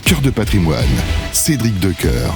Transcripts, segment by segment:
Cœur de patrimoine, Cédric Decoeur.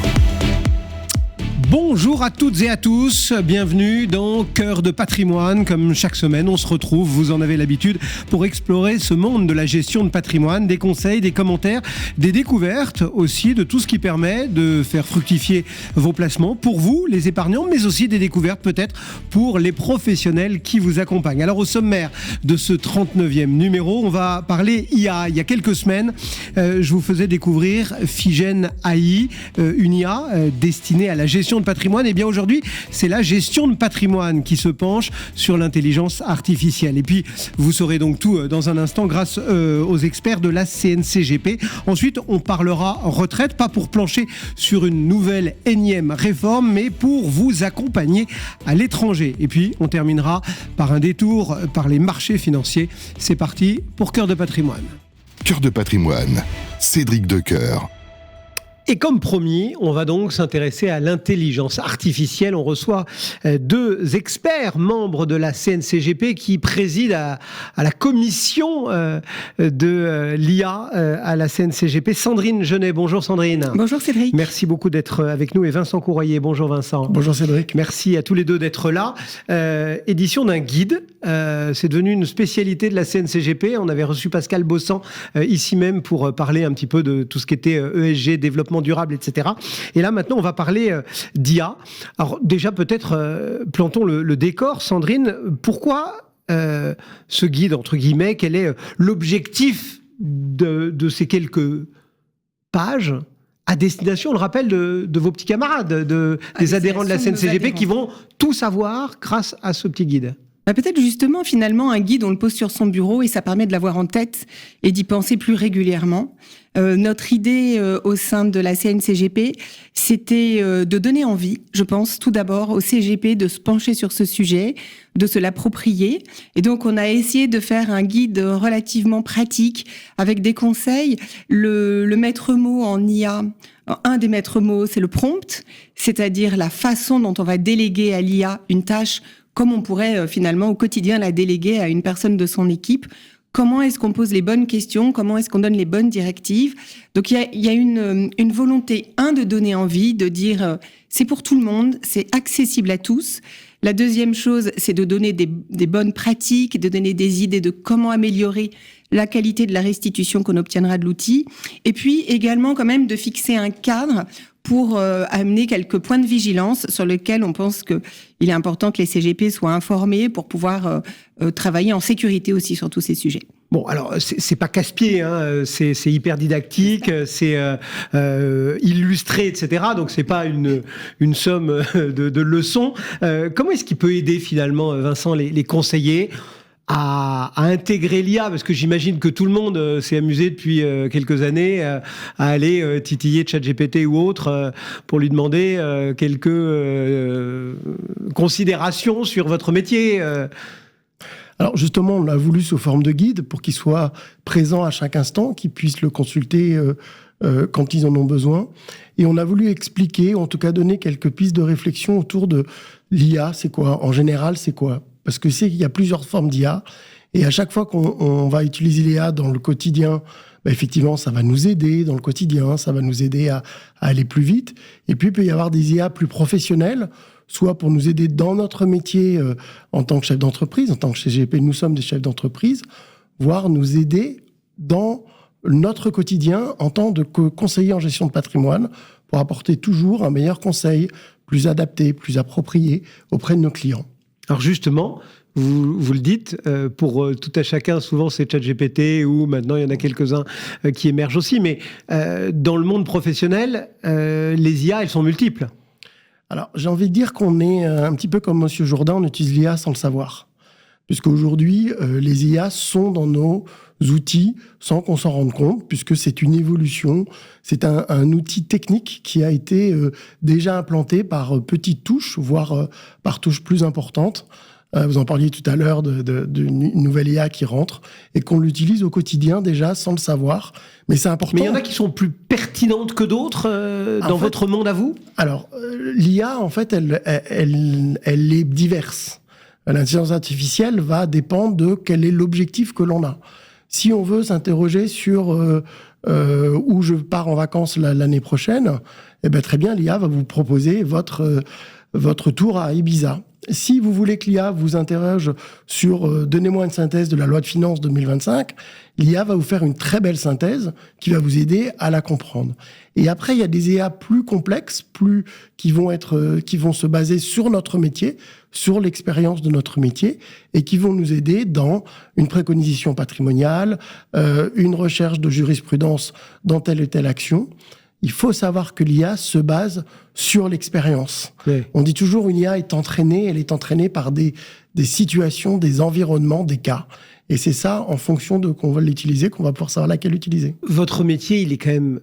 Bonjour à toutes et à tous, bienvenue dans Cœur de patrimoine. Comme chaque semaine, on se retrouve, vous en avez l'habitude, pour explorer ce monde de la gestion de patrimoine, des conseils, des commentaires, des découvertes aussi de tout ce qui permet de faire fructifier vos placements pour vous, les épargnants, mais aussi des découvertes peut-être pour les professionnels qui vous accompagnent. Alors au sommaire de ce 39e numéro, on va parler IA. Il y a quelques semaines, je vous faisais découvrir Figen AI, une IA destinée à la gestion de patrimoine. Et bien aujourd'hui, c'est la gestion de patrimoine qui se penche sur l'intelligence artificielle. Et puis, vous saurez donc tout dans un instant grâce aux experts de la CNCGP. Ensuite, on parlera retraite, pas pour plancher sur une nouvelle énième réforme, mais pour vous accompagner à l'étranger. Et puis, on terminera par un détour par les marchés financiers. C'est parti pour Cœur de patrimoine. Cœur de patrimoine, Cédric Decoeur. Et comme promis, on va donc s'intéresser à l'intelligence artificielle. On reçoit deux experts, membres de la CNCGP, qui président à la commission de l'IA à la CNCGP. Sandrine Genet, bonjour Sandrine. Bonjour Cédric. Merci beaucoup d'être avec nous. Et Vincent Courroyer, bonjour Vincent. Bonjour Cédric. Merci à tous les deux d'être là. Édition d'un guide, c'est devenu une spécialité de la CNCGP. On avait reçu Pascal Bossan ici même pour parler un petit peu de tout ce qui était ESG, développement durable, etc. Et là, maintenant, on va parler d'IA. Alors, déjà, peut-être, plantons le décor. Sandrine, pourquoi ce guide, entre guillemets, quel est l'objectif de ces quelques pages à destination, on le rappelle, de vos petits camarades, des adhérents de la CNCGP qui vont tout savoir grâce à ce petit guide? Peut-être justement, finalement, un guide, on le pose sur son bureau et ça permet de l'avoir en tête et d'y penser plus régulièrement. Notre idée au sein de la CNCGP, c'était de donner envie, je pense, tout d'abord au CGP de se pencher sur ce sujet, de se l'approprier. Et donc, on a essayé de faire un guide relativement pratique avec des conseils. Le maître mot en IA, un des maîtres mots, c'est le prompt, c'est-à-dire la façon dont on va déléguer à l'IA une tâche comme on pourrait finalement au quotidien la déléguer à une personne de son équipe. Comment est-ce qu'on pose les bonnes questions? Comment est-ce qu'on donne les bonnes directives? Donc il y a une volonté, de donner envie, de dire c'est pour tout le monde, c'est accessible à tous. La deuxième chose, c'est de donner des bonnes pratiques, de donner des idées de comment améliorer la qualité de la restitution qu'on obtiendra de l'outil. Et puis également quand même de fixer un cadre pour amener quelques points de vigilance sur lesquels on pense qu'il est important que les CGP soient informés pour pouvoir travailler en sécurité aussi sur tous ces sujets. Bon, alors, c'est pas casse-pied, hein, c'est hyper didactique, c'est illustré, etc. Donc, c'est pas une somme de leçons. Comment est-ce qu'il peut aider, finalement, Vincent, les conseillers à intégrer l'IA, parce que j'imagine que tout le monde s'est amusé depuis quelques années à aller titiller ChatGPT ou autre pour lui demander quelques considérations sur votre métier. Alors justement, on l'a voulu sous forme de guide pour qu'il soit présent à chaque instant, qu'ils puissent le consulter quand ils en ont besoin. Et on a voulu expliquer, en tout cas donner quelques pistes de réflexion autour de l'IA, c'est quoi? En général, c'est quoi? Parce que c'est qu'il y a plusieurs formes d'IA, et à chaque fois qu'on va utiliser l'IA dans le quotidien, effectivement, ça va nous aider dans le quotidien, ça va nous aider à aller plus vite. Et puis, il peut y avoir des IA plus professionnelles, soit pour nous aider dans notre métier en tant que chef d'entreprise, en tant que CGP, nous sommes des chefs d'entreprise, voire nous aider dans notre quotidien en tant que conseiller en gestion de patrimoine, pour apporter toujours un meilleur conseil, plus adapté, plus approprié auprès de nos clients. Alors justement, vous le dites, pour tout à chacun, souvent c'est ChatGPT ou maintenant il y en a quelques-uns qui émergent aussi, mais dans le monde professionnel, les IA, elles sont multiples. Alors j'ai envie de dire qu'on est un petit peu comme Monsieur Jourdain, on utilise l'IA sans le savoir. Puisqu'aujourd'hui, les IA sont dans nos outils sans qu'on s'en rende compte, puisque c'est une évolution, c'est un outil technique qui a été déjà implanté par petites touches, voire par touches plus importantes. Vous en parliez tout à l'heure d'une nouvelle IA qui rentre et qu'on l'utilise au quotidien déjà sans le savoir. Mais c'est important. Mais il y en a qui sont plus pertinentes que d'autres dans votre monde à vous? Alors, l'IA, en fait, elle est diverse. L'intelligence artificielle va dépendre de quel est l'objectif que l'on a. Si on veut s'interroger sur ou je pars en vacances l'année prochaine, eh ben très bien, l'IA va vous proposer votre tour à Ibiza. Si vous voulez que l'IA vous interroge sur donnez-moi une synthèse de la loi de finances 2025, l'IA va vous faire une très belle synthèse qui va vous aider à la comprendre. Et après, il y a des IA plus complexes, qui vont se baser sur notre métier, sur l'expérience de notre métier, et qui vont nous aider dans une préconisation patrimoniale, une recherche de jurisprudence dans telle ou telle action. Il faut savoir que l'IA se base sur l'expérience. Oui. On dit toujours une IA est entraînée, elle est entraînée par des situations, des environnements, des cas. Et c'est ça, en fonction de qu'on va l'utiliser, qu'on va pouvoir savoir laquelle utiliser. Votre métier, il est quand même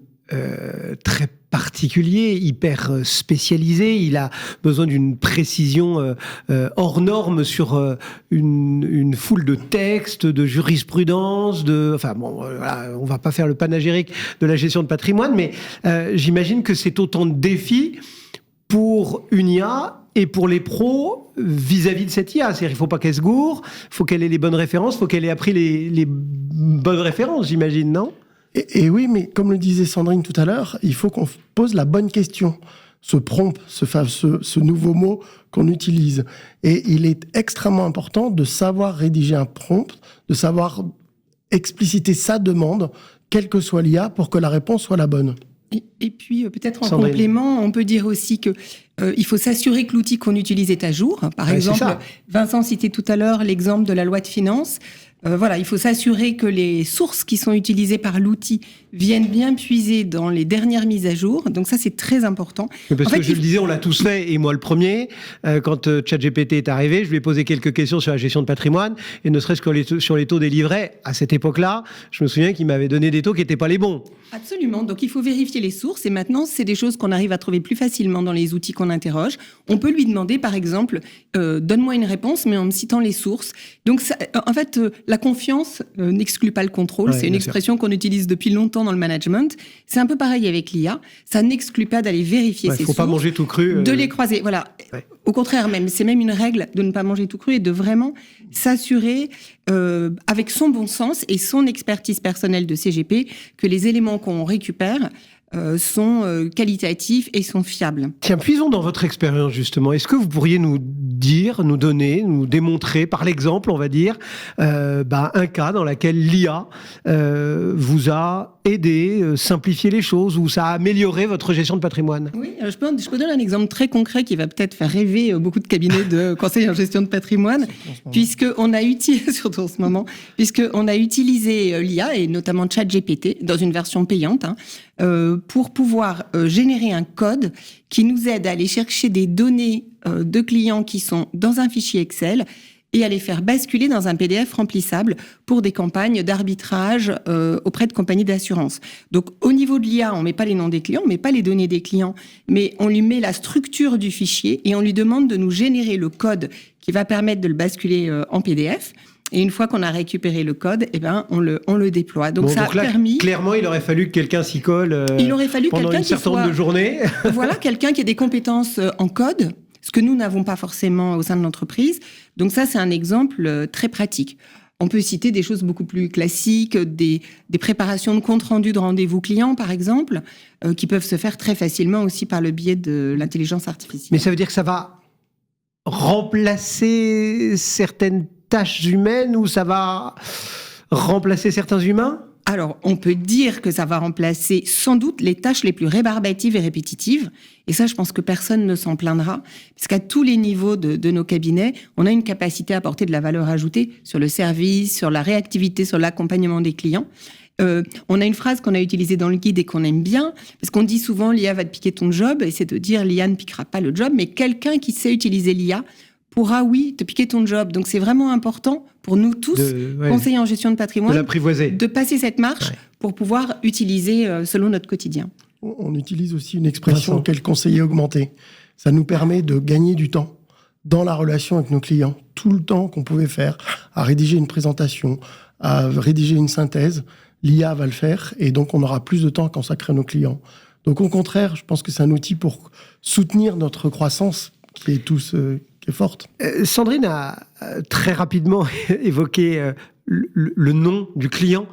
très particulier, hyper spécialisé. Il a besoin d'une précision hors norme sur une foule de textes, de jurisprudence, voilà, on va pas faire le panégyrique de la gestion de patrimoine, mais j'imagine que c'est autant de défis pour une IA et pour les pros vis-à-vis de cette IA. C'est-à-dire qu'il ne faut pas qu'elle se gourre, il faut qu'elle ait les bonnes références, il faut qu'elle ait appris les bonnes références, j'imagine, non ? Et oui, mais comme le disait Sandrine tout à l'heure, il faut qu'on pose la bonne question. Ce prompt, ce nouveau mot qu'on utilise. Et il est extrêmement important de savoir rédiger un prompt, de savoir expliciter sa demande, quelle que soit l'IA, pour que la réponse soit la bonne. Et puis, peut-être en complément, on peut dire aussi que il faut s'assurer que l'outil qu'on utilise est à jour. Par exemple, Vincent citait tout à l'heure l'exemple de la loi de finances. Voilà, il faut s'assurer que les sources qui sont utilisées par l'outil viennent bien puiser dans les dernières mises à jour. Donc ça, c'est très important. Parce que je le disais, on l'a tous fait, et moi le premier. Quand ChatGPT est arrivé, je lui ai posé quelques questions sur la gestion de patrimoine, et ne serait-ce que sur les taux des livrets, à cette époque-là, je me souviens qu'il m'avait donné des taux qui n'étaient pas les bons. Absolument. Donc il faut vérifier les sources, et maintenant, c'est des choses qu'on arrive à trouver plus facilement dans les outils qu'on interroge. On peut lui demander, par exemple, donne-moi une réponse, mais en me citant les sources. Donc ça, en fait, la confiance n'exclut pas le contrôle. C'est une expression qu'on utilise depuis longtemps dans le management. C'est un peu pareil avec l'IA. Ça n'exclut pas d'aller vérifier ses sources. Il ne faut pas manger tout cru. De les croiser. Voilà. Ouais. Au contraire, c'est même une règle de ne pas manger tout cru et de vraiment s'assurer, avec son bon sens et son expertise personnelle de CGP, que les éléments qu'on récupère sont qualitatifs et sont fiables. Tiens, puisons dans votre expérience justement. Est-ce que vous pourriez nous dire, nous donner, nous démontrer par l'exemple, on va dire, un cas dans lequel l'IA vous a aidé, simplifié les choses, ou ça a amélioré votre gestion de patrimoine? Oui, je peux donner un exemple très concret qui va peut-être faire rêver beaucoup de cabinets de conseils en gestion de patrimoine, puisqu'on a utilisé, surtout en ce moment, puisqu'on a utilisé l'IA et notamment ChatGPT dans une version payante, pour pouvoir générer un code qui nous aide à aller chercher des données de clients qui sont dans un fichier Excel et à les faire basculer dans un PDF remplissable pour des campagnes d'arbitrage auprès de compagnies d'assurance. Donc, au niveau de l'IA, on met pas les noms des clients, on met pas les données des clients, mais on lui met la structure du fichier et on lui demande de nous générer le code qui va permettre de le basculer en PDF. Et une fois qu'on a récupéré le code, on le déploie. Donc ça a permis. Clairement, il aurait fallu que quelqu'un s'y colle. Il aurait fallu pendant un certain nombre de journées. Voilà, quelqu'un qui ait des compétences en code, ce que nous n'avons pas forcément au sein de l'entreprise. Donc ça, c'est un exemple très pratique. On peut citer des choses beaucoup plus classiques, des préparations de compte rendu de rendez-vous clients, par exemple, qui peuvent se faire très facilement aussi par le biais de l'intelligence artificielle. Mais ça veut dire que ça va remplacer certaines tâches humaines, ou ça va remplacer certains humains? Alors, on peut dire que ça va remplacer sans doute les tâches les plus rébarbatives et répétitives. Et ça, je pense que personne ne s'en plaindra. Parce qu'à tous les niveaux de nos cabinets, on a une capacité à apporter de la valeur ajoutée sur le service, sur la réactivité, sur l'accompagnement des clients. On a une phrase qu'on a utilisée dans le guide et qu'on aime bien, parce qu'on dit souvent l'IA va te piquer ton job, et c'est de dire l'IA ne piquera pas le job, mais quelqu'un qui sait utiliser l'IA pourra, oui, te piquer ton job. Donc, c'est vraiment important pour nous tous, conseillers en gestion de patrimoine, de l'apprivoiser, de passer cette marche pour pouvoir utiliser selon notre quotidien. On utilise aussi une expression qu'est le conseiller augmenté. Ça nous permet de gagner du temps dans la relation avec nos clients. Tout le temps qu'on pouvait faire à rédiger une présentation, à rédiger une synthèse, l'IA va le faire, et donc on aura plus de temps à consacrer à nos clients. Donc, au contraire, je pense que c'est un outil pour soutenir notre croissance qui est forte. Sandrine a très rapidement évoqué le nom du client.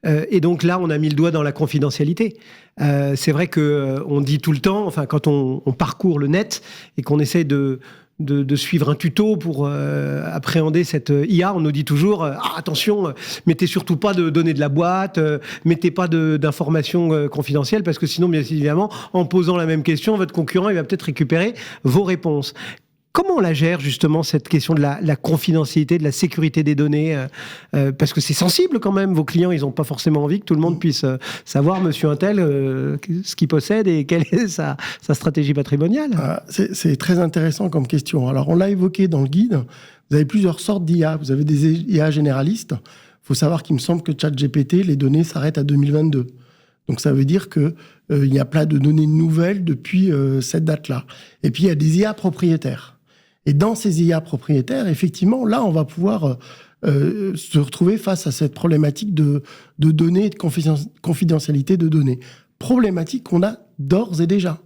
Et donc là, on a mis le doigt dans la confidentialité. C'est vrai qu'on dit tout le temps, enfin, quand on parcourt le net et qu'on essaie de suivre un tuto pour appréhender cette IA, on nous dit toujours attention, mettez surtout pas de données de la boîte, mettez pas d'informations confidentielles, parce que sinon, bien évidemment, en posant la même question, votre concurrent il va peut-être récupérer vos réponses. Comment on la gère justement, cette question de la confidentialité, de la sécurité des données, parce que c'est sensible quand même, vos clients ils n'ont pas forcément envie que tout le monde puisse savoir, monsieur untel, ce qu'il possède et quelle est sa stratégie patrimoniale. C'est très intéressant comme question. Alors on l'a évoqué dans le guide, vous avez plusieurs sortes d'IA. Vous avez des IA généralistes. Il faut savoir qu'il me semble que ChatGPT, les données s'arrêtent à 2022. Donc ça veut dire qu'il n'y a pas de données nouvelles depuis cette date-là. Et puis il y a des IA propriétaires. Et dans ces IA propriétaires, effectivement, là, on va pouvoir se retrouver face à cette problématique de données et de confidentialité de données. Problématique qu'on a d'ores et déjà.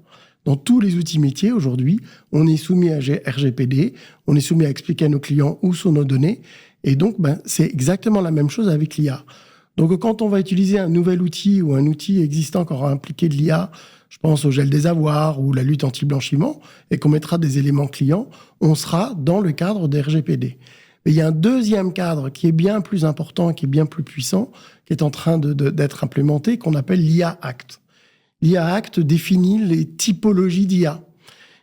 Dans tous les outils métiers, aujourd'hui, on est soumis à RGPD, on est soumis à expliquer à nos clients où sont nos données. Et donc, c'est exactement la même chose avec l'IA. Donc, quand on va utiliser un nouvel outil ou un outil existant qui aura impliqué de l'IA, je pense au gel des avoirs ou la lutte anti-blanchiment, et qu'on mettra des éléments clients, on sera dans le cadre des RGPD. Mais il y a un deuxième cadre qui est bien plus important, qui est bien plus puissant, qui est en train d'être implémenté, qu'on appelle l'IA Act. L'IA Act définit les typologies d'IA,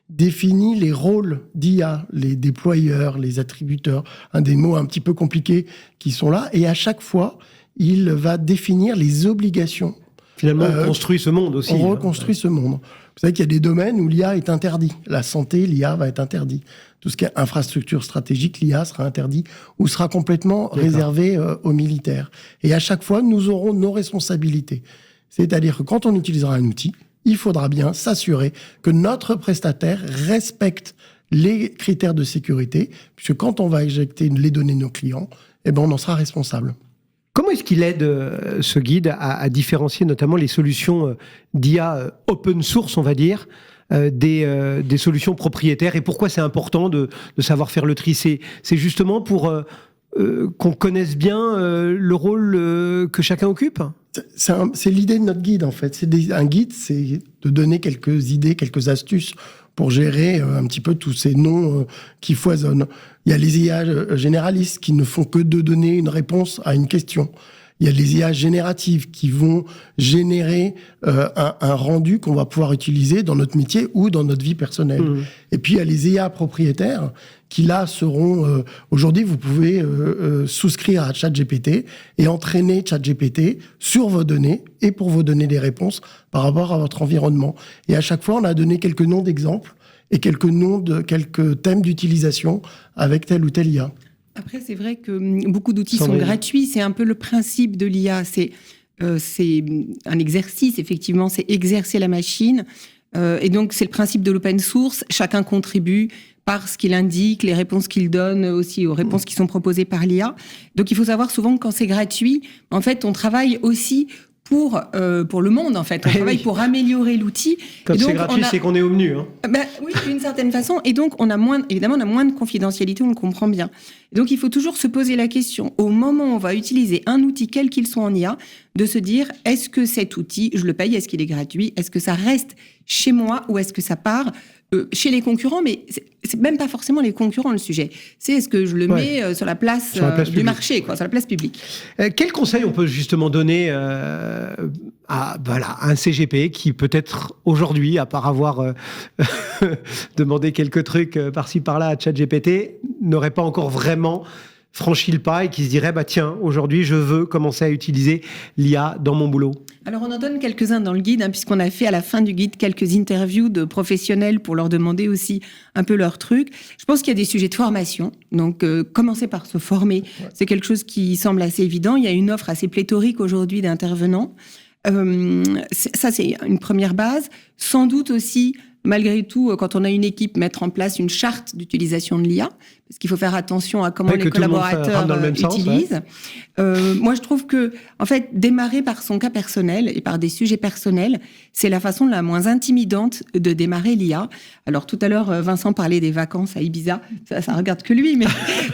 définit les rôles d'IA, les déployeurs, les attributeurs, des mots un petit peu compliqués qui sont là, et à chaque fois, il va définir les obligations. Finalement, on reconstruit ce monde aussi. On reconstruit ce monde. Vous savez qu'il y a des domaines où l'IA est interdit. La santé, l'IA va être interdit. Tout ce qui est infrastructure stratégique, l'IA sera interdit ou sera complètement réservé aux militaires. Et à chaque fois, nous aurons nos responsabilités. C'est-à-dire que quand on utilisera un outil, il faudra bien s'assurer que notre prestataire respecte les critères de sécurité, puisque quand on va injecter les données de nos clients, on en sera responsable. Comment est-ce qu'il aide, ce guide, à différencier notamment les solutions d'IA open source, on va dire, des solutions propriétaires, et pourquoi c'est important de savoir faire le tri? C'est justement pour qu'on connaisse bien le rôle que chacun occupe? C'est l'idée de notre guide, en fait. Un guide, c'est de donner quelques idées, quelques astuces pour gérer un petit peu tous ces noms qui foisonnent. Il y a les IA généralistes qui ne font que de donner une réponse à une question. Il y a les IA génératives qui vont générer un rendu qu'on va pouvoir utiliser dans notre métier ou dans notre vie personnelle. Mmh. Et puis, il y a les IA propriétaires qui, là, seront... aujourd'hui, vous pouvez souscrire à ChatGPT et entraîner ChatGPT sur vos données et pour vous donner des réponses par rapport à votre environnement. Et à chaque fois, on a donné quelques noms d'exemples et quelques thèmes d'utilisation avec telle ou telle IA. Après, c'est vrai que beaucoup d'outils sont gratuits. C'est un peu le principe de l'IA. C'est un exercice, effectivement. C'est exercer la machine. Et donc, c'est le principe de l'open source. Chacun contribue par ce qu'il indique, les réponses qu'il donne aussi aux réponses qui sont proposées par l'IA. Donc, il faut savoir souvent que quand c'est gratuit, en fait, on travaille aussi pour le monde, en fait. On travaille pour améliorer l'outil. Quand c'est gratuit, c'est qu'on est au menu. Hein. Oui, d'une certaine façon. Et donc, on a moins de confidentialité, on le comprend bien. Et donc, il faut toujours se poser la question, au moment où on va utiliser un outil, quel qu'il soit en IA, de se dire, est-ce que cet outil, je le paye, est-ce qu'il est gratuit? Est-ce que ça reste chez moi ou est-ce que ça part chez les concurrents? Mais c'est même pas forcément les concurrents le sujet. C'est est-ce que je le mets sur la place du marché, sur la place publique. Quel conseil on peut justement donner à un CGP qui peut-être aujourd'hui, à part avoir demandé quelques trucs par-ci par-là à ChatGPT, n'aurait pas encore vraiment franchi le pas et qui se dirait tiens, aujourd'hui je veux commencer à utiliser l'IA dans mon boulot? Alors on en donne quelques-uns dans le guide, puisqu'on a fait à la fin du guide quelques interviews de professionnels pour leur demander aussi un peu leurs trucs. Je pense qu'il y a des sujets de formation, donc commencer par se former, c'est quelque chose qui semble assez évident. Il y a une offre assez pléthorique aujourd'hui d'intervenants. Ça, c'est une première base. Sans doute aussi, malgré tout, quand on a une équipe, mettre en place une charte d'utilisation de l'IA, parce qu'il faut faire attention à comment les collaborateurs utilisent. Moi, je trouve que, en fait, démarrer par son cas personnel et par des sujets personnels, c'est la façon la moins intimidante de démarrer l'IA. Alors, tout à l'heure, Vincent parlait des vacances à Ibiza. Ça regarde que lui, mais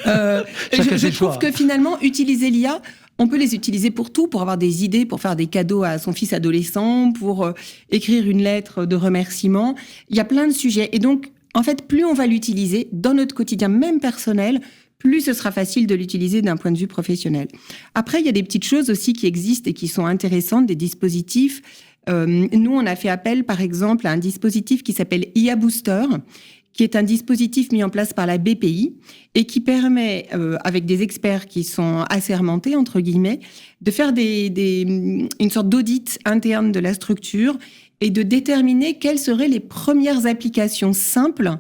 je trouve que finalement, utiliser l'IA On peut les utiliser pour tout, pour avoir des idées, pour faire des cadeaux à son fils adolescent, pour écrire une lettre de remerciement. Il y a plein de sujets. Et donc, en fait, plus on va l'utiliser dans notre quotidien, même personnel, plus ce sera facile de l'utiliser d'un point de vue professionnel. Après, il y a des petites choses aussi qui existent et qui sont intéressantes, des dispositifs. Nous, on a fait appel, par exemple, à un dispositif qui s'appelle IA Booster, qui est un dispositif mis en place par la BPI et qui permet, avec des experts qui sont assermentés, entre guillemets, de faire une sorte d'audit interne de la structure et de déterminer quelles seraient les premières applications simples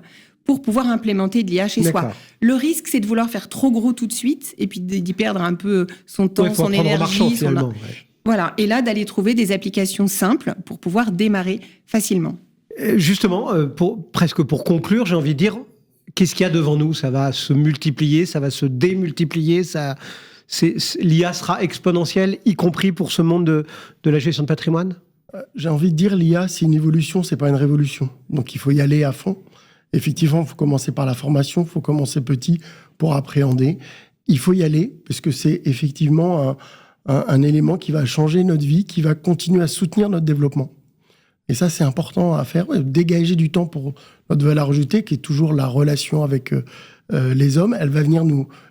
pour pouvoir implémenter de l'IA chez soi. Le risque, c'est de vouloir faire trop gros tout de suite et puis d'y perdre un peu son temps, son énergie. Voilà. Et là, d'aller trouver des applications simples pour pouvoir démarrer facilement. Justement, presque pour conclure, j'ai envie de dire, qu'est-ce qu'il y a devant nous ? Ça va se multiplier, ça va se démultiplier, l'IA sera exponentielle, y compris pour ce monde de la gestion de patrimoine ? J'ai envie de dire, l'IA, c'est une évolution, c'est pas une révolution. Donc il faut y aller à fond. Effectivement, il faut commencer par la formation, il faut commencer petit pour appréhender. Il faut y aller, parce que c'est effectivement un élément qui va changer notre vie, qui va continuer à soutenir notre développement. Et ça, c'est important à faire, dégager du temps pour notre valeur ajoutée, qui est toujours la relation avec les hommes. Elle va venir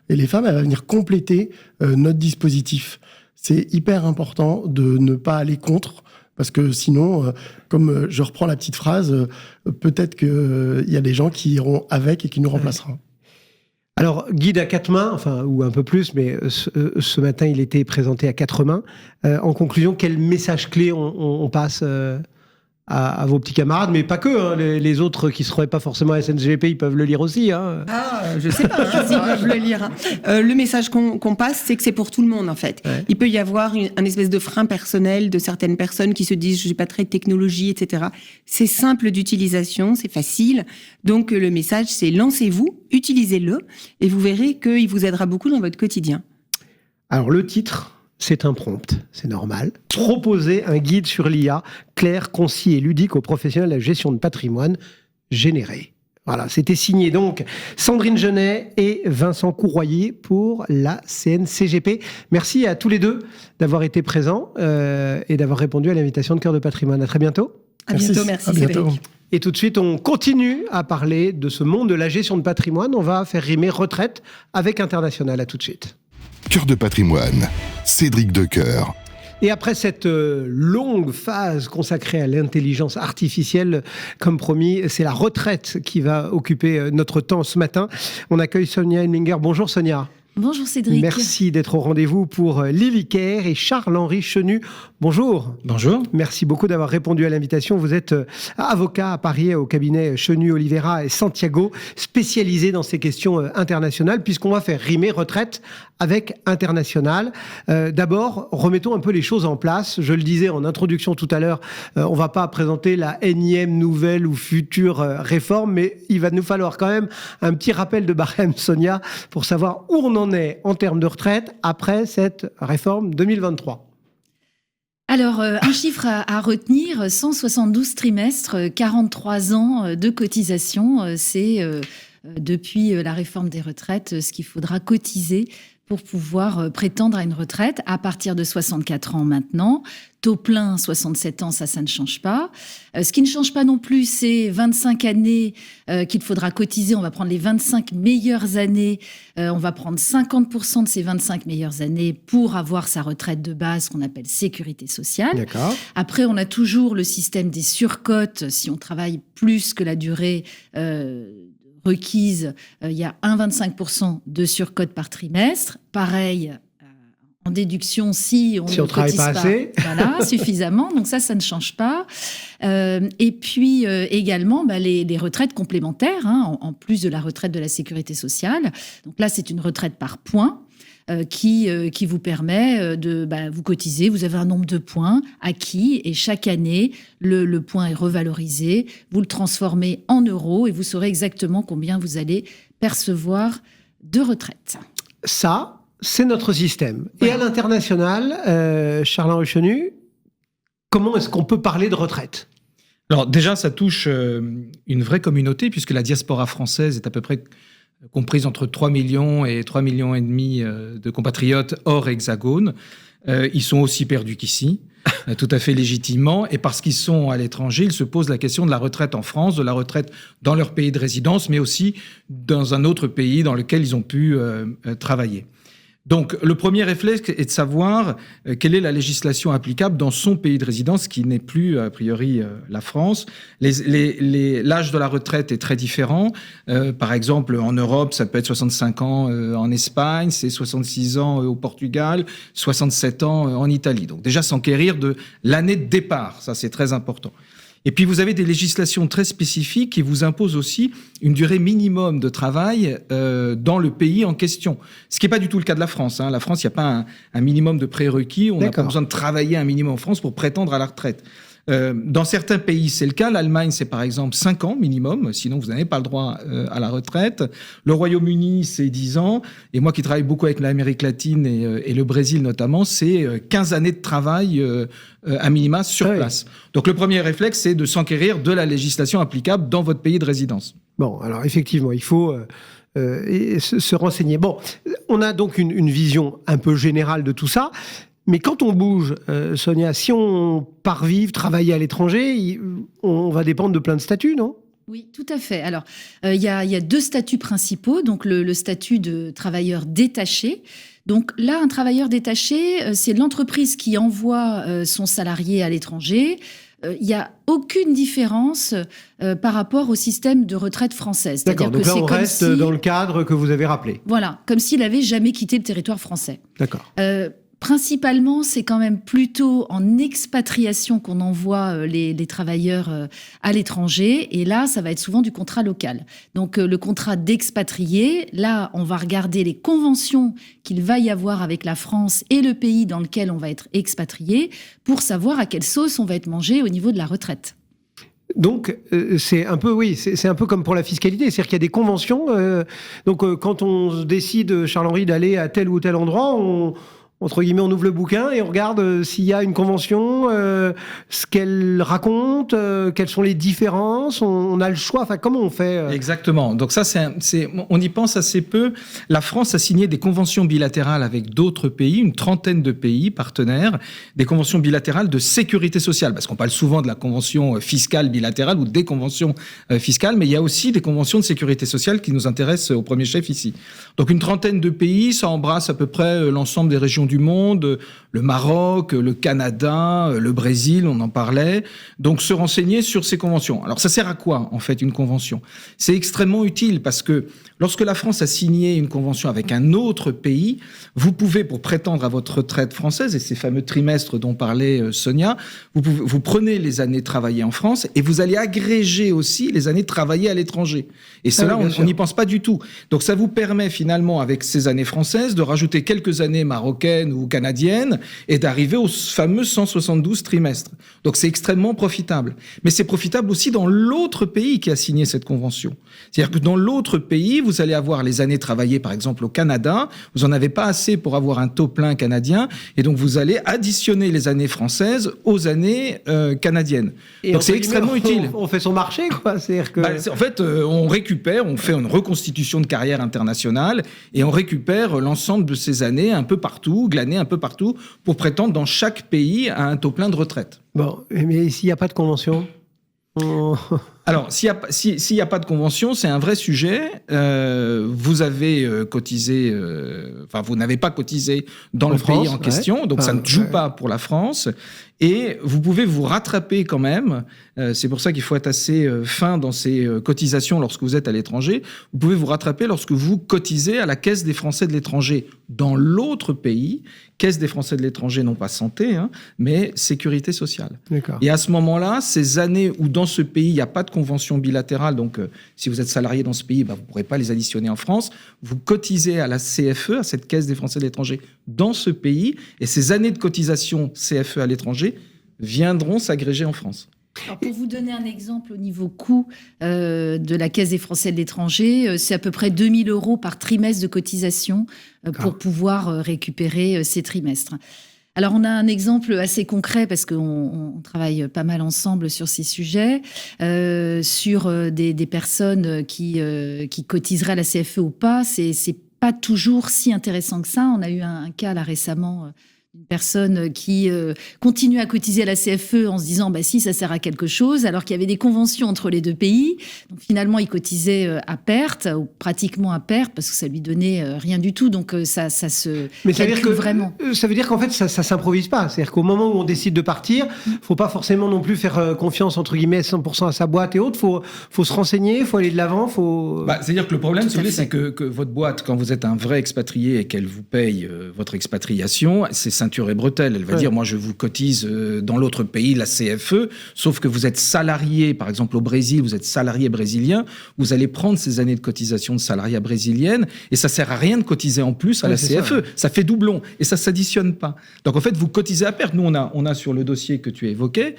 et les femmes, elle va venir compléter notre dispositif. C'est hyper important de ne pas aller contre, parce que sinon, comme je reprends la petite phrase, peut-être qu'il y a des gens qui iront avec et qui nous remplaceront. Alors, guide à 4 mains, ou un peu plus, mais ce matin, il était présenté à 4 mains. En conclusion, quel message clé on passe à vos petits camarades, mais pas que, hein, les autres qui ne seraient pas forcément à SNCGP, ils peuvent le lire aussi. Hein. Je sais pas s'ils peuvent le lire. Le message qu'on passe, c'est que c'est pour tout le monde, en fait. Ouais. Il peut y avoir un espèce de frein personnel de certaines personnes qui se disent « je suis pas très technologie », etc. C'est simple d'utilisation, c'est facile. Donc, le message, c'est « lancez-vous, utilisez-le » et vous verrez qu'il vous aidera beaucoup dans votre quotidien. Alors, le titre, c'est un prompt, c'est normal. Proposer un guide sur l'IA, clair, concis et ludique aux professionnels de la gestion de patrimoine généré. Voilà, c'était signé donc Sandrine Genet et Vincent Courroyer pour la CNCGP. Merci à tous les deux d'avoir été présents et d'avoir répondu à l'invitation de Cœur de Patrimoine. À très bientôt. À bientôt, merci Cédric. Et tout de suite, on continue à parler de ce monde de la gestion de patrimoine. On va faire rimer retraite avec international. À tout de suite. Cœur de Patrimoine, Cédric Decoeur. Et après cette longue phase consacrée à l'intelligence artificielle, comme promis, c'est la retraite qui va occuper notre temps ce matin. On accueille Sonia Hemlinger. Bonjour Sonia. Bonjour Cédric. Merci d'être au rendez-vous pour Lily Kerr et Charles-Henri Chenu. Bonjour. Bonjour. Merci beaucoup d'avoir répondu à l'invitation. Vous êtes avocat à Paris au cabinet Chenu, Oliveira et Santiago, spécialisé dans ces questions internationales, puisqu'on va faire rimer retraite avec international. D'abord, remettons un peu les choses en place. Je le disais en introduction tout à l'heure, on ne va pas présenter la énième nouvelle ou future réforme, mais il va nous falloir quand même un petit rappel de barème, Sonia, pour savoir où on en est en termes de retraite après cette réforme 2023. Alors, un chiffre à retenir, 172 trimestres, 43 ans de cotisation, c'est depuis la réforme des retraites ce qu'il faudra cotiser pour pouvoir prétendre à une retraite à partir de 64 ans maintenant. Taux plein, 67 ans, ça ne change pas. Ce qui ne change pas non plus, c'est 25 années qu'il faudra cotiser. On va prendre les 25 meilleures années. On va prendre 50% de ces 25 meilleures années pour avoir sa retraite de base qu'on appelle sécurité sociale. D'accord. Après, on a toujours le système des surcotes. Si on travaille plus que la durée requise, il y a 1,25% de surcote par trimestre. Pareil, en déduction, si on ne travaille pas assez. Voilà, suffisamment. Donc ça ne change pas. Et puis également, les retraites complémentaires, hein, en plus de la retraite de la sécurité sociale. Donc là, c'est une retraite par points. Qui vous permet de vous cotiser, vous avez un nombre de points acquis et chaque année, le point est revalorisé, vous le transformez en euros et vous saurez exactement combien vous allez percevoir de retraite. Ça, c'est notre système. Ouais. Et à l'international, Charles-Henri Chenu, comment est-ce qu'on peut parler de retraite ? Alors déjà, ça touche une vraie communauté puisque la diaspora française est à peu près comprises entre 3 millions et 3,5 millions de compatriotes hors hexagone. Ils sont aussi perdus qu'ici, tout à fait légitimement. Et parce qu'ils sont à l'étranger, ils se posent la question de la retraite en France, de la retraite dans leur pays de résidence, mais aussi dans un autre pays dans lequel ils ont pu travailler. Donc, le premier réflexe est de savoir quelle est la législation applicable dans son pays de résidence, qui n'est plus, a priori, la France. L'âge de la retraite est très différent. Par exemple, en Europe, ça peut être 65 ans en Espagne, c'est 66 ans au Portugal, 67 ans en Italie. Donc, déjà, s'enquérir de l'année de départ, ça, c'est très important. Et puis, vous avez des législations très spécifiques qui vous imposent aussi une durée minimum de travail dans le pays en question. Ce qui n'est pas du tout le cas de la France. La France, il n'y a pas un minimum de prérequis. On n'a pas besoin de travailler un minimum en France pour prétendre à la retraite. Dans certains pays, c'est le cas. L'Allemagne, c'est par exemple 5 ans minimum, sinon vous n'avez pas le droit à la retraite. Le Royaume-Uni, c'est 10 ans. Et moi qui travaille beaucoup avec l'Amérique latine et le Brésil notamment, c'est 15 années de travail à minima sur place. Donc le premier réflexe, c'est de s'enquérir de la législation applicable dans votre pays de résidence. Bon, alors effectivement, il faut se renseigner. Bon, on a donc une vision un peu générale de tout ça. Mais quand on bouge, Sonia, si on part vivre, travailler à l'étranger, on va dépendre de plein de statuts, non ? Oui, tout à fait. Alors, il y a 2 statuts principaux. Donc, le statut de travailleur détaché. Donc là, un travailleur détaché, c'est l'entreprise qui envoie son salarié à l'étranger. Il n'y a aucune différence par rapport au système de retraite française. D'accord, donc là, on reste dans le cadre que vous avez rappelé. Voilà, comme s'il n'avait jamais quitté le territoire français. D'accord. Principalement, c'est quand même plutôt en expatriation qu'on envoie les travailleurs à l'étranger. Et là, ça va être souvent du contrat local. Donc, le contrat d'expatrié, là, on va regarder les conventions qu'il va y avoir avec la France et le pays dans lequel on va être expatrié pour savoir à quelle sauce on va être mangé au niveau de la retraite. Donc, c'est un peu, c'est un peu comme pour la fiscalité. C'est-à-dire qu'il y a des conventions. Donc, quand on décide, Charles-Henri, d'aller à tel ou tel endroit, entre guillemets, on ouvre le bouquin et on regarde s'il y a une convention, ce qu'elle raconte, quelles sont les différences. On a le choix. Enfin, comment on fait Exactement. Donc ça, on y pense assez peu. La France a signé des conventions bilatérales avec d'autres pays, une trentaine de pays partenaires, des conventions bilatérales de sécurité sociale, parce qu'on parle souvent de la convention fiscale bilatérale ou des conventions fiscales, mais il y a aussi des conventions de sécurité sociale qui nous intéressent au premier chef ici. Donc une trentaine de pays, ça embrasse à peu près l'ensemble des régions du monde, le Maroc, le Canada, le Brésil, on en parlait. Donc, se renseigner sur ces conventions. Alors, ça sert à quoi, en fait, une convention ? C'est extrêmement utile parce que lorsque la France a signé une convention avec un autre pays, vous pouvez, pour prétendre à votre retraite française, et ces fameux trimestres dont parlait Sonia, vous prenez les années travaillées en France et vous allez agréger aussi les années travaillées à l'étranger. Et cela, on n'y pense pas du tout. Donc, ça vous permet finalement, avec ces années françaises, de rajouter quelques années marocaines ou canadiennes et d'arriver aux fameux 172 trimestres. Donc, c'est extrêmement profitable. Mais c'est profitable aussi dans l'autre pays qui a signé cette convention. C'est-à-dire que dans l'autre pays, vous allez avoir les années travaillées, par exemple, au Canada. Vous n'en avez pas assez pour avoir un taux plein canadien. Et donc, vous allez additionner les années françaises aux années canadiennes. Et donc, c'est extrêmement utile. On fait son marché, quoi. C'est-à-dire que... en fait, on récupère, on fait une reconstitution de carrière internationale et on récupère l'ensemble de ces années un peu partout, glanées un peu partout, pour prétendre dans chaque pays à un taux plein de retraite. Bon, mais s'il n'y a pas de convention Alors, s'il n'y a pas de convention, c'est un vrai sujet. Vous avez cotisé, vous n'avez pas cotisé dans le pays en question, donc ça ne joue pas pour la France. Et vous pouvez vous rattraper quand même. C'est pour ça qu'il faut être assez fin dans ces cotisations lorsque vous êtes à l'étranger. Vous pouvez vous rattraper lorsque vous cotisez à la Caisse des Français de l'étranger dans l'autre pays. Caisse des Français de l'étranger, non pas santé, mais sécurité sociale. D'accord. Et à ce moment-là, ces années où dans ce pays, il n'y a pas de convention bilatérale, donc si vous êtes salarié dans ce pays, vous ne pourrez pas les additionner en France, vous cotisez à la CFE, à cette Caisse des Français de l'étranger, dans ce pays, et ces années de cotisation CFE à l'étranger viendront s'agréger en France. Alors pour vous donner un exemple au niveau coût de la Caisse des Français de l'étranger, c'est à peu près 2 000 € par trimestre de cotisation pour pouvoir récupérer ces trimestres. Alors, on a un exemple assez concret parce qu'on travaille pas mal ensemble sur ces sujets, sur des personnes qui cotiseraient à la CFE ou pas. C'est pas toujours si intéressant que ça. On a eu un cas là récemment. Une personne qui continue à cotiser à la CFE en se disant si ça sert à quelque chose, alors qu'il y avait des conventions entre les deux pays. Donc finalement, il cotisait à perte ou pratiquement à perte parce que ça lui donnait rien du tout. Donc ça se calcule vraiment. Ça veut dire qu'en fait, ça s'improvise pas. C'est-à-dire qu'au moment où on décide de partir, faut pas forcément non plus faire confiance entre guillemets 100% à sa boîte et autres. Faut se renseigner, faut aller de l'avant. C'est-à-dire que le problème, c'est que votre boîte, quand vous êtes un vrai expatrié et qu'elle vous paye votre expatriation, c'est ceinture et bretelle. Elle va dire, moi, je vous cotise dans l'autre pays, la CFE, sauf que vous êtes salarié, par exemple au Brésil, vous êtes salarié brésilien, vous allez prendre ces années de cotisation de salariat brésilienne et ça sert à rien de cotiser en plus à la CFE. Ça fait doublon et ça s'additionne pas. Donc, en fait, vous cotisez à perte. Nous, on a sur le dossier que tu évoquais,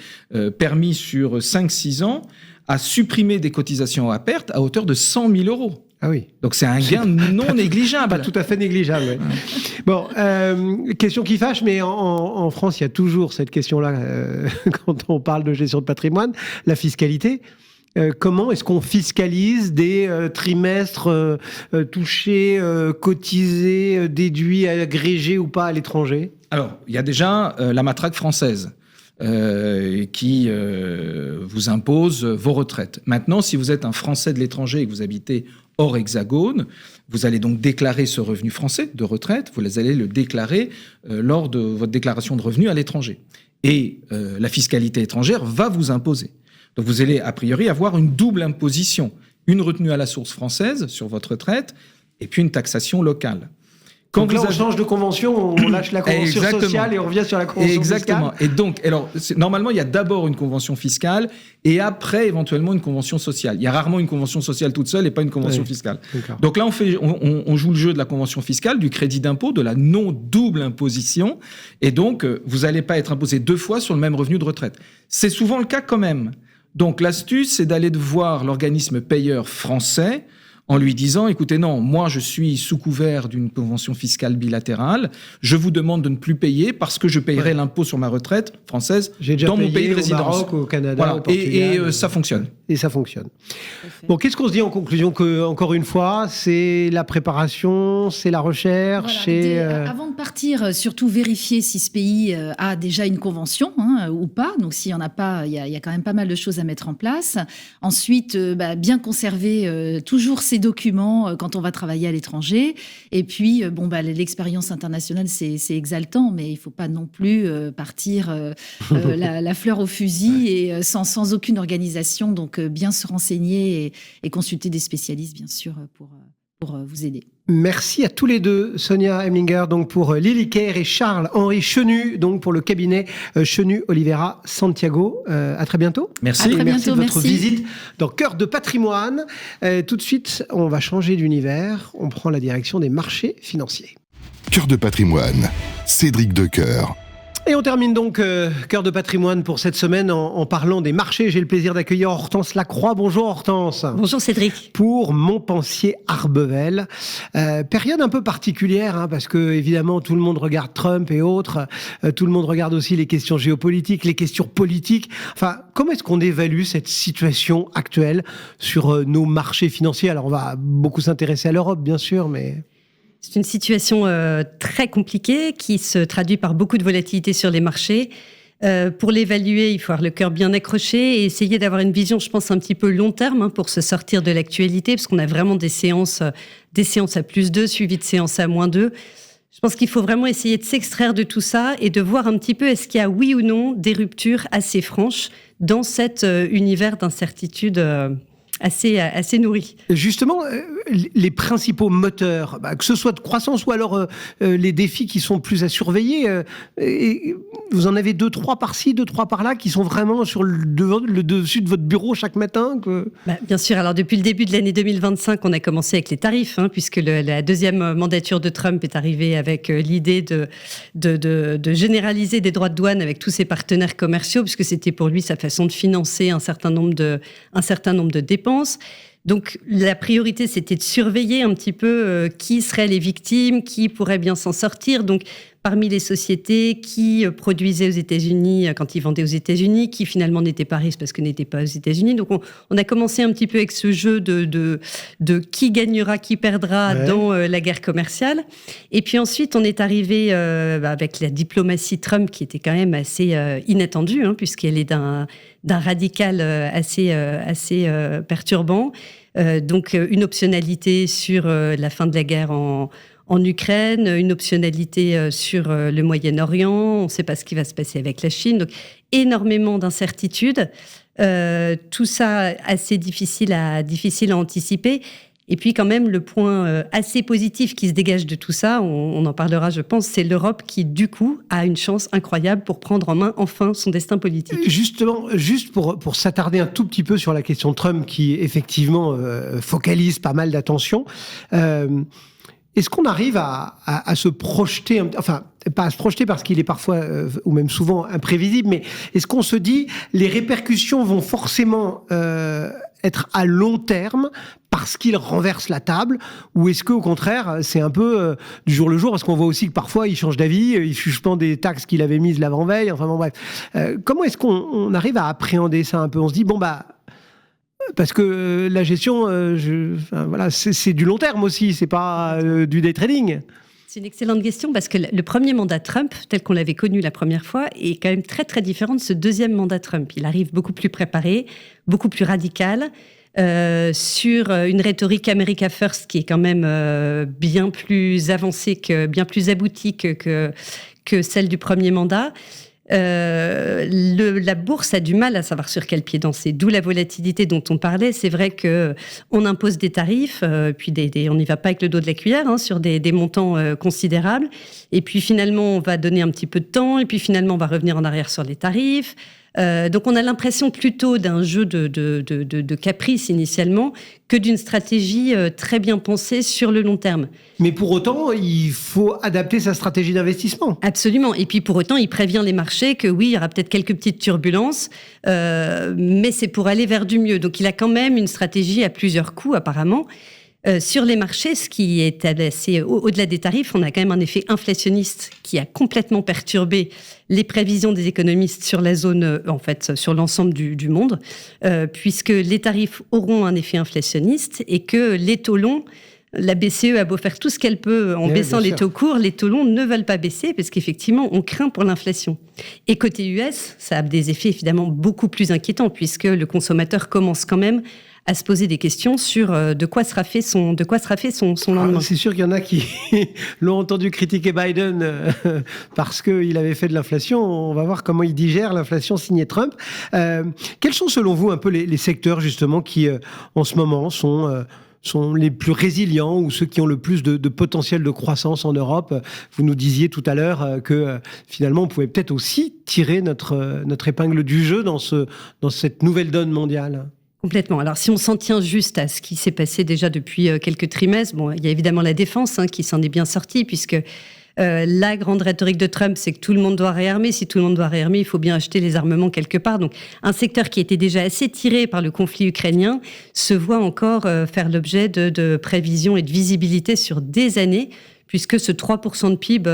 permis sur 5-6 ans à supprimer des cotisations à perte à hauteur de 100 000 euros. Ah oui. Donc c'est un gain non négligeable. Pas tout à fait négligeable. Ouais. Bon, question qui fâche, mais en France, il y a toujours cette question-là quand on parle de gestion de patrimoine, la fiscalité. Comment est-ce qu'on fiscalise des trimestres touchés, cotisés, déduits, agrégés ou pas à l'étranger ? Alors, il y a déjà la matraque française. Qui vous impose vos retraites. Maintenant, si vous êtes un Français de l'étranger et que vous habitez hors hexagone, vous allez donc déclarer ce revenu français de retraite, vous allez le déclarer lors de votre déclaration de revenus à l'étranger. Et la fiscalité étrangère va vous imposer. Donc vous allez a priori avoir une double imposition, une retenue à la source française sur votre retraite et puis une taxation locale. Donc là, on change de convention, on lâche la convention sociale et on revient sur la convention fiscale. Et donc, alors, normalement, il y a d'abord une convention fiscale et après, éventuellement, une convention sociale. Il y a rarement une convention sociale toute seule et pas une convention fiscale. D'accord. Donc là, on joue le jeu de la convention fiscale, du crédit d'impôt, de la non-double imposition. Et donc, vous n'allez pas être imposé 2 fois sur le même revenu de retraite. C'est souvent le cas quand même. Donc, l'astuce, c'est d'aller voir l'organisme payeur français en lui disant, écoutez, non, moi je suis sous couvert d'une convention fiscale bilatérale, je vous demande de ne plus payer parce que je payerai l'impôt sur ma retraite française dans mon pays de résidence. Au Maroc, au Canada, voilà. Au Portugal, et ça fonctionne. Et ça fonctionne. Bon, qu'est-ce qu'on se dit en conclusion? Que, encore une fois, c'est la préparation, c'est la recherche. Voilà, avant de partir, surtout vérifier si ce pays a déjà une convention ou pas. Donc s'il n'y en a pas, il y a quand même pas mal de choses à mettre en place. Ensuite, bien conserver toujours ces documents quand on va travailler à l'étranger. Et puis, l'expérience internationale, c'est exaltant, mais il ne faut pas non plus partir la fleur au fusil et sans aucune organisation. Donc, bien se renseigner et consulter des spécialistes, bien sûr, pour vous aider. Merci à tous les deux, Sonia Hemlinger, donc pour Lily Kerr et Charles-Henri Chenu, donc pour le cabinet Chenu Oliveira Santiago. À très bientôt. Merci. Merci de votre visite dans Cœur de patrimoine. Tout de suite, on va changer d'univers. On prend la direction des marchés financiers. Cœur de patrimoine, Cédric Decoeur. Et on termine donc Cœur de patrimoine pour cette semaine en parlant des marchés. J'ai le plaisir d'accueillir Hortense Lacroix. Bonjour Hortense. Bonjour Cédric. Pour Montpensier Arbevel. Période un peu particulière parce que évidemment tout le monde regarde Trump et autres. Tout le monde regarde aussi les questions géopolitiques, les questions politiques. Enfin, comment est-ce qu'on évalue cette situation actuelle sur nos marchés financiers? Alors on va beaucoup s'intéresser à l'Europe bien sûr, mais... C'est une situation très compliquée qui se traduit par beaucoup de volatilité sur les marchés. Pour l'évaluer, il faut avoir le cœur bien accroché et essayer d'avoir une vision, je pense, un petit peu long terme pour se sortir de l'actualité, parce qu'on a vraiment des séances à +2, suivies de séances à -2. Je pense qu'il faut vraiment essayer de s'extraire de tout ça et de voir un petit peu est-ce qu'il y a oui ou non des ruptures assez franches dans cet univers d'incertitude assez nourri. Justement, les principaux moteurs, que ce soit de croissance ou alors les défis qui sont plus à surveiller, et vous en avez 2-3 par-ci, 2-3 par-là qui sont vraiment sur le dessus de votre bureau chaque matin Bien sûr, alors depuis le début de l'année 2025, on a commencé avec les tarifs, puisque la deuxième mandature de Trump est arrivée avec l'idée de généraliser des droits de douane avec tous ses partenaires commerciaux, puisque c'était pour lui sa façon de financer un certain nombre de dépenses. Donc la priorité, c'était de surveiller un petit peu qui seraient les victimes, qui pourraient bien s'en sortir. Donc parmi les sociétés qui produisaient aux États-Unis quand ils vendaient aux États-Unis, qui finalement n'étaient pas riches parce que n'étaient pas aux États-Unis. Donc on a commencé un petit peu avec ce jeu de qui gagnera, qui perdra dans la guerre commerciale. Et puis ensuite, on est arrivé avec la diplomatie Trump qui était quand même assez inattendue, puisqu'elle est d'un radical assez perturbant. Donc une optionnalité sur la fin de la guerre en Ukraine, une optionnalité sur le Moyen-Orient, on ne sait pas ce qui va se passer avec la Chine, donc énormément d'incertitudes, tout ça assez difficile à anticiper. Et puis quand même, le point assez positif qui se dégage de tout ça, on en parlera je pense, c'est l'Europe qui du coup a une chance incroyable pour prendre en main enfin son destin politique. Justement, juste pour s'attarder un tout petit peu sur la question de Trump qui effectivement focalise pas mal d'attention, est-ce qu'on arrive à se projeter, enfin, pas à se projeter parce qu'il est parfois, ou même souvent, imprévisible, mais est-ce qu'on se dit les répercussions vont forcément être à long terme parce qu'il renverse la table, ou est-ce qu'au contraire, c'est un peu du jour le jour, parce qu'on voit aussi que parfois, il change d'avis, il suspend des taxes qu'il avait mises l'avant-veille, enfin bon bref. Comment est-ce qu'on arrive à appréhender ça un peu ? On se dit, parce que la gestion, voilà, c'est du long terme aussi, c'est pas du day trading. C'est une excellente question parce que le premier mandat Trump, tel qu'on l'avait connu la première fois, est quand même très très différent de ce deuxième mandat Trump. Il arrive beaucoup plus préparé, beaucoup plus radical, sur une rhétorique America First qui est quand même bien plus avancée, bien plus aboutie que celle du premier mandat. La bourse a du mal à savoir sur quel pied danser, d'où la volatilité dont on parlait. C'est vrai qu'on impose des tarifs, puis on n'y va pas avec le dos de la cuillère, sur des montants considérables. Et puis finalement, on va donner un petit peu de temps, et puis finalement, on va revenir en arrière sur les tarifs. Donc on a l'impression plutôt d'un jeu de caprice initialement que d'une stratégie très bien pensée sur le long terme. Mais pour autant, il faut adapter sa stratégie d'investissement. Absolument. Et puis pour autant, il prévient les marchés que oui, il y aura peut-être quelques petites turbulences, mais c'est pour aller vers du mieux. Donc il a quand même une stratégie à plusieurs coups apparemment. Sur les marchés, ce qui est assez au-delà des tarifs, on a quand même un effet inflationniste qui a complètement perturbé les prévisions des économistes sur la zone, en fait, sur l'ensemble du monde, puisque les tarifs auront un effet inflationniste et que les taux longs, la BCE a beau faire tout ce qu'elle peut en baissant les taux courts, les taux longs ne veulent pas baisser parce qu'effectivement, on craint pour l'inflation. Et côté US, ça a des effets évidemment beaucoup plus inquiétants puisque le consommateur commence quand même à se poser des questions sur de quoi sera fait son lendemain. C'est sûr qu'il y en a qui l'ont entendu critiquer Biden parce qu'il avait fait de l'inflation. On va voir comment il digère l'inflation signée Trump. Quels sont selon vous un peu les secteurs justement qui en ce moment sont les plus résilients ou ceux qui ont le plus de potentiel de croissance en Europe? Vous nous disiez tout à l'heure que finalement on pouvait peut-être aussi tirer notre épingle du jeu dans cette nouvelle donne mondiale. Complètement. Alors, si on s'en tient juste à ce qui s'est passé déjà depuis quelques trimestres, il y a évidemment la défense qui s'en est bien sortie, puisque la grande rhétorique de Trump, c'est que tout le monde doit réarmer. Si tout le monde doit réarmer, il faut bien acheter les armements quelque part. Donc, un secteur qui était déjà assez tiré par le conflit ukrainien se voit encore faire l'objet de prévisions et de visibilité sur des années, puisque ce 3% de PIB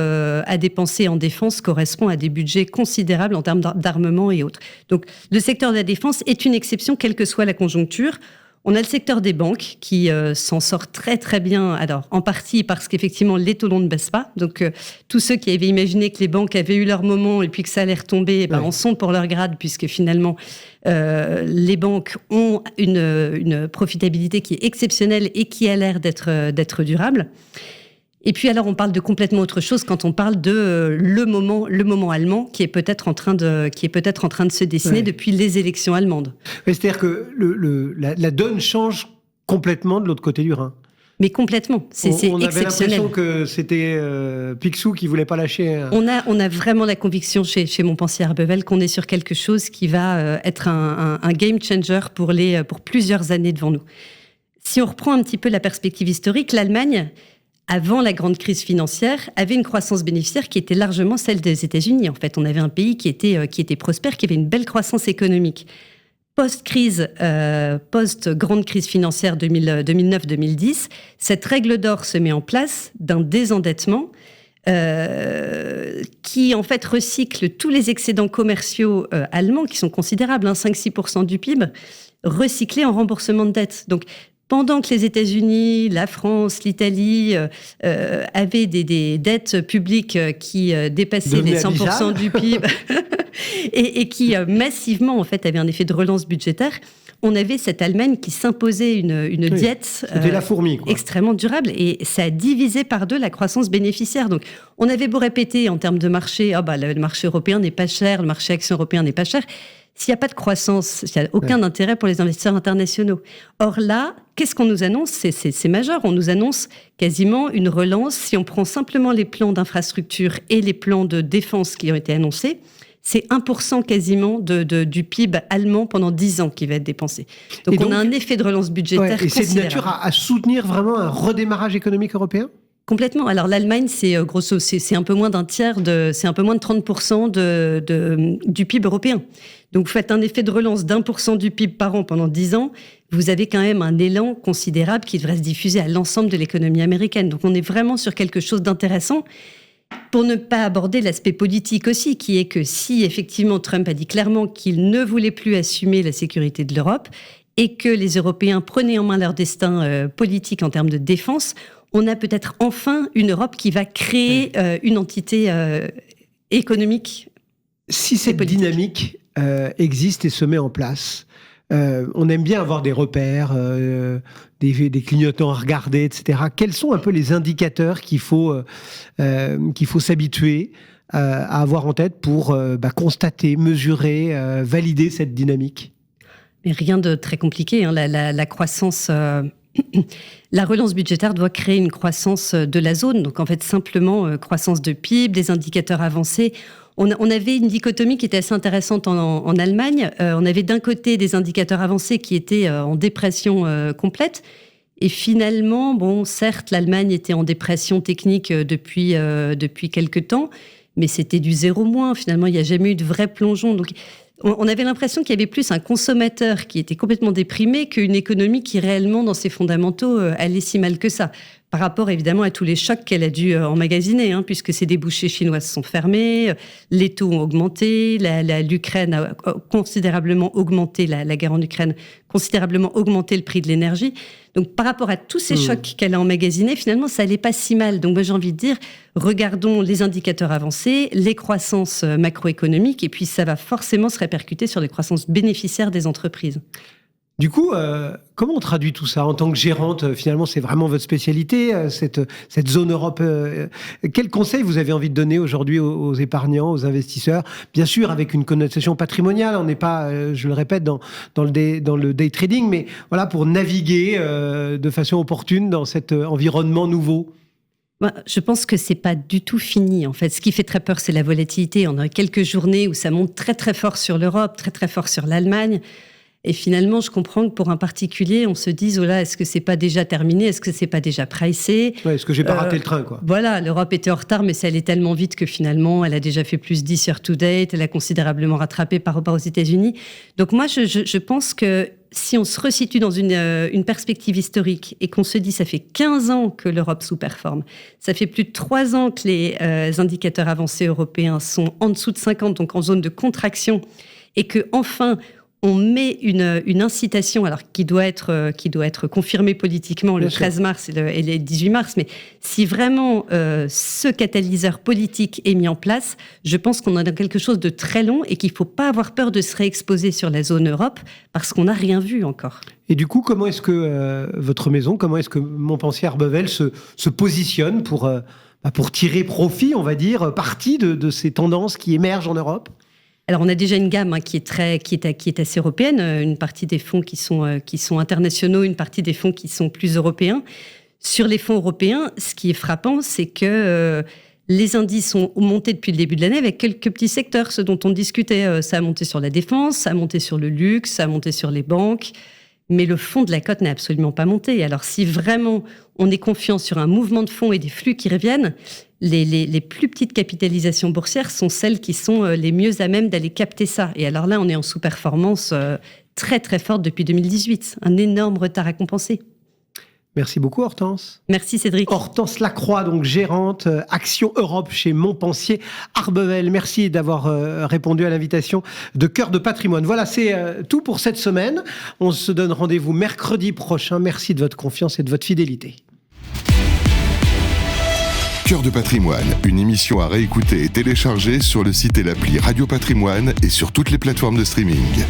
à dépenser en défense correspond à des budgets considérables en termes d'armement et autres. Donc, le secteur de la défense est une exception, quelle que soit la conjoncture. On a le secteur des banques qui s'en sort très très bien, alors en partie parce qu'effectivement les taux longs ne baissent pas. Donc tous ceux qui avaient imaginé que les banques avaient eu leur moment et puis que ça allait retomber, en sont pour leur grade, puisque finalement les banques ont une profitabilité qui est exceptionnelle et qui a l'air d'être durable. Et puis alors on parle de complètement autre chose quand on parle de le moment allemand qui est peut-être en train de se dessiner depuis les élections allemandes. Oui, c'est-à-dire que la donne change complètement de l'autre côté du Rhin. Mais complètement, c'est exceptionnel. On avait l'impression que c'était Picsou qui voulait pas lâcher. On a vraiment la conviction chez Montpensier Arbevel qu'on est sur quelque chose qui va être un game changer pour plusieurs années devant nous. Si on reprend un petit peu la perspective historique, l'Allemagne, avant la grande crise financière, avait une croissance bénéficiaire qui était largement celle des États-Unis. En fait, on avait un pays qui était prospère, qui avait une belle croissance économique. Post-crise, post-grande crise financière 2009-2010, cette règle d'or se met en place d'un désendettement qui en fait recycle tous les excédents commerciaux allemands, qui sont considérables, 5-6% du PIB, recyclés en remboursement de dette. Donc, pendant que les États-Unis, la France, l'Italie avaient des dettes publiques qui dépassaient les 100% du PIB et qui massivement en fait avaient un effet de relance budgétaire, on avait cette Allemagne qui s'imposait une diète c'était la fourmi, quoi. Extrêmement durable, et ça a divisé par deux la croissance bénéficiaire. Donc, on avait beau répéter en termes de marché, le marché européen n'est pas cher, le marché action européen n'est pas cher. S'il n'y a pas de croissance, il n'y a aucun intérêt pour les investisseurs internationaux. Or là, qu'est-ce qu'on nous annonce ? C'est majeur. On nous annonce quasiment une relance. Si on prend simplement les plans d'infrastructure et les plans de défense qui ont été annoncés, c'est 1% quasiment du PIB allemand pendant 10 ans qui va être dépensé. Donc on a un effet de relance budgétaire considérable. Et c'est de nature à soutenir vraiment un redémarrage économique européen ? Complètement. Alors l'Allemagne, c'est c'est un peu moins d'un tiers, c'est un peu moins de 30% du PIB européen. Donc vous faites un effet de relance d'1% du PIB par an pendant 10 ans, vous avez quand même un élan considérable qui devrait se diffuser à l'ensemble de l'économie américaine. Donc on est vraiment sur quelque chose d'intéressant. Pour ne pas aborder l'aspect politique aussi, qui est que si effectivement Trump a dit clairement qu'il ne voulait plus assumer la sécurité de l'Europe et que les Européens prenaient en main leur destin politique en termes de défense, on a peut-être enfin une Europe qui va créer une entité économique. Si cette dynamique existe et se met en place, on aime bien avoir des repères, des clignotants à regarder, etc. Quels sont un peu les indicateurs qu'il faut s'habituer à avoir en tête pour constater, mesurer, valider cette dynamique ? Mais rien de très compliqué. La croissance... La relance budgétaire doit créer une croissance de la zone. Donc, en fait, simplement, croissance de PIB, des indicateurs avancés. On avait une dichotomie qui était assez intéressante en Allemagne. On avait d'un côté des indicateurs avancés qui étaient en dépression complète. Et finalement, certes, l'Allemagne était en dépression technique depuis quelques temps, mais c'était du 0-. Finalement, il n'y a jamais eu de vrai plongeon. Donc, on avait l'impression qu'il y avait plus un consommateur qui était complètement déprimé qu'une économie qui réellement, dans ses fondamentaux, allait si mal que ça. Par rapport évidemment à tous les chocs qu'elle a dû emmagasiner, puisque ses débouchés chinois se sont fermés, les taux ont augmenté, l'Ukraine a considérablement augmenté, la guerre en Ukraine, considérablement augmenté le prix de l'énergie. Donc par rapport à tous ces chocs qu'elle a emmagasinés, finalement ça allait pas si mal. Donc moi j'ai envie de dire, regardons les indicateurs avancés, les croissances macroéconomiques, et puis ça va forcément se répercuter sur les croissances bénéficiaires des entreprises. Du coup, comment on traduit tout ça en tant que gérante ? Finalement, c'est vraiment votre spécialité, cette zone Europe. Quel conseil vous avez envie de donner aujourd'hui aux épargnants, aux investisseurs ? Bien sûr, avec une connotation patrimoniale. On n'est pas, je le répète, dans le day trading, mais voilà, pour naviguer de façon opportune dans cet environnement nouveau. Je pense que c'est pas du tout fini. En fait, ce qui fait très peur, c'est la volatilité. On a quelques journées où ça monte très très fort sur l'Europe, très très fort sur l'Allemagne. Et finalement, je comprends que pour un particulier, on se dise, oh là, est-ce que c'est pas déjà terminé ? Est-ce que c'est pas déjà pricé ? Ouais, est-ce que j'ai pas raté le train, quoi ? Voilà, l'Europe était en retard, mais ça allait tellement vite que finalement, elle a déjà fait plus 10 year to date, elle a considérablement rattrapé par rapport aux États-Unis. Donc moi, je pense que si on se resitue dans une perspective historique et qu'on se dit, ça fait 15 ans que l'Europe sous-performe, ça fait plus de 3 ans que les indicateurs avancés européens sont en dessous de 50, donc en zone de contraction, et que enfin on met une incitation, alors qui doit être confirmée politiquement le 13 mars et le 18 mars, mais si vraiment ce catalyseur politique est mis en place, je pense qu'on a quelque chose de très long et qu'il ne faut pas avoir peur de se réexposer sur la zone Europe parce qu'on n'a rien vu encore. Et du coup, comment est-ce que votre maison, comment est-ce que Montpensier Arbevel se positionne pour tirer profit, on va dire, parti de ces tendances qui émergent en Europe ? Alors, on a déjà une gamme qui est assez européenne, une partie des fonds qui sont internationaux, une partie des fonds qui sont plus européens. Sur les fonds européens, ce qui est frappant, c'est que les indices ont monté depuis le début de l'année avec quelques petits secteurs, ce dont on discutait. Ça a monté sur la défense, ça a monté sur le luxe, ça a monté sur les banques. Mais le fond de la cote n'a absolument pas monté. Alors, si vraiment on est confiant sur un mouvement de fonds et des flux qui reviennent, les plus petites capitalisations boursières sont celles qui sont les mieux à même d'aller capter ça. Et alors là, on est en sous-performance très très forte depuis 2018. Un énorme retard à compenser. Merci beaucoup Hortense. Merci Cédric. Hortense Lacroix, donc gérante Action Europe chez Montpensier Arbevel. Merci d'avoir répondu à l'invitation de Cœur de Patrimoine. Voilà, c'est tout pour cette semaine. On se donne rendez-vous mercredi prochain. Merci de votre confiance et de votre fidélité. Cœur de Patrimoine, une émission à réécouter et télécharger sur le site et l'appli Radio Patrimoine et sur toutes les plateformes de streaming.